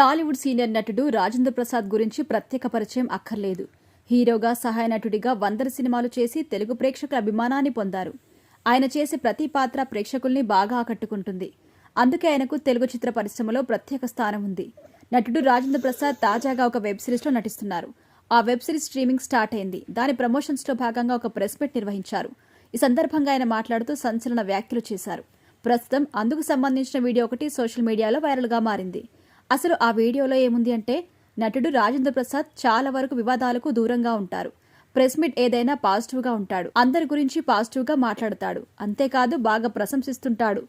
Tollywood senior నటుడు రాజేంద్ర ప్రసాద్ గురించి ప్రత్యేక పరిచయం అక్కర్లేదు. హీరోగా, సహాయ నటుడిగా వందల సినిమాలు చేసి తెలుగు ప్రేక్షకుల అభిమానాన్ని పొందారు. ఆయన చేసే ప్రతి పాత్ర ప్రేక్షకుల్ని బాగా ఆకట్టుకుంటుంది. అందుకే ఆయనకు తెలుగు చిత్ర పరిశ్రమలో ప్రత్యేక స్థానం ఉంది. నటుడు రాజేంద్ర ప్రసాద్ తాజాగా ఒక వెబ్ సిరీస్లో నటిస్తున్నారు. ఆ వెబ్ సిరీస్ స్ట్రీమింగ్ స్టార్ట్ అయింది. దాని ప్రమోషన్స్లో భాగంగా ఒక ప్రెస్ మీట్ నిర్వహించారు. ఈ సందర్భంగా ఆయన మాట్లాడుతూ సంచలన వ్యాఖ్యలు చేశారు. ప్రస్తుతం అందుకు సంబంధించిన వీడియో ఒకటి సోషల్ మీడియాలో వైరల్గా మారింది. అసలు ఆ వీడియోలో ఏముంది అంటే, నటుడు రాజేంద్ర ప్రసాద్ చాలా వరకు వివాదాలకు దూరంగా ఉంటారు. ప్రెస్ మీట్ ఏదైనా పాజిటివ్గా ఉంటాడు. అందరి గురించి పాజిటివ్గా మాట్లాడతాడు. అంతేకాదు బాగా ప్రశంసిస్తుంటాడు.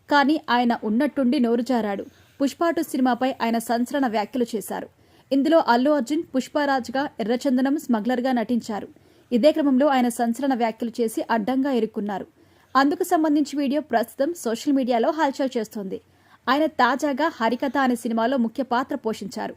కానీ ఆయన ఉన్నట్టుండి నోరు జారాడు. పుష్ప 2 సినిమాపై ఆయన సంచలన వ్యాఖ్యలు చేశారు. ఇందులో అల్లు అర్జున్ పుష్పరాజ్గా ఎర్రచందనం స్మగ్లర్గా నటించారు. ఇదే క్రమంలో ఆయన సంచలన వ్యాఖ్యలు చేసి అడ్డంగా ఇరుక్కున్నారు. అందుకు సంబంధించి వీడియో ప్రస్తుతం సోషల్ మీడియాలో హల్చల్ చేస్తోంది. ఆయన తాజాగా హరికథ అనే సినిమాలో ముఖ్య పాత్ర పోషించారు.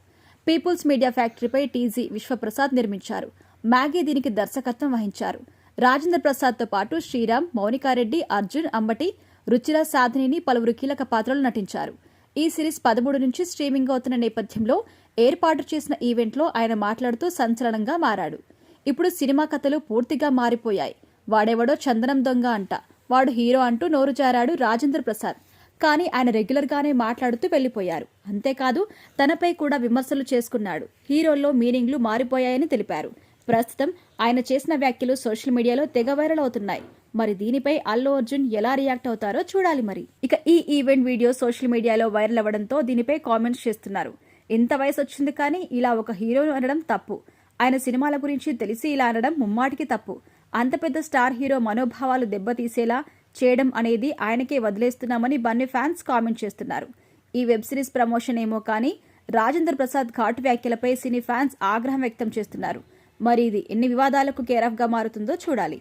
పీపుల్స్ మీడియా ఫ్యాక్టరీపై టీజీ విశ్వప్రసాద్ నిర్మించారు. మ్యాగీ దీనికి దర్శకత్వం వహించారు. రాజేంద్ర ప్రసాద్తో పాటు శ్రీరామ్, మౌనికారెడ్డి, అర్జున్ అంబటి, రుచిరా సాధినిని పలువురు కీలక పాత్రలు నటించారు. ఈ సిరీస్ 13 నుంచి స్ట్రీమింగ్ అవుతున్న నేపథ్యంలో ఏర్పాటు చేసిన ఈవెంట్లో ఆయన మాట్లాడుతూ సంచలనంగా మారాడు. ఇప్పుడు సినిమా కథలు పూర్తిగా మారిపోయాయి. వాడెవడో చందనం దొంగ అంట, వాడు హీరో అంటూ నోరు జారాడు రాజేంద్ర ప్రసాద్. కానీ ఆయన రెగ్యులర్గానే మాట్లాడుతూ వెళ్లిపోయారు. అంతేకాదు తనపై కూడా విమర్శలు చేసుకున్నాడు. హీరోల్లో మీనింగ్లు మారిపోయాయని తెలిపారు. ప్రస్తుతం ఆయన చేసిన వ్యాఖ్యలు సోషల్ మీడియాలో తెగ వైరల్ అవుతున్నాయి. మరి దీనిపై అల్లు అర్జున్ ఎలా రియాక్ట్ అవుతారో చూడాలి మరి. ఇక ఈ ఈవెంట్ వీడియో సోషల్ మీడియాలో వైరల్ అవ్వడంతో దీనిపై కామెంట్స్ చేస్తున్నారు. ఇంత వయసు వచ్చింది కానీ ఇలా ఒక హీరోను అనడం తప్పు. ఆయన సినిమాల గురించి తెలిసి ఇలా అనడం ముమ్మాటికి తప్పు. అంత పెద్ద స్టార్ హీరో మనోభావాలు దెబ్బతీసేలా చేయడం అనేది ఆయనకే వదిలేస్తున్నామని బన్నీ ఫ్యాన్స్ కామెంట్ చేస్తున్నారు. ఈ వెబ్ సిరీస్ ప్రమోషన్ ఏమో కానీ రాజేంద్ర ప్రసాద్ ఘాటు వ్యాఖ్యలపై సినీ ఫ్యాన్స్ ఆగ్రహం వ్యక్తం చేస్తున్నారు. మరి ఇది ఎన్ని వివాదాలకు కేరాఫ్గా మారుతుందో చూడాలి.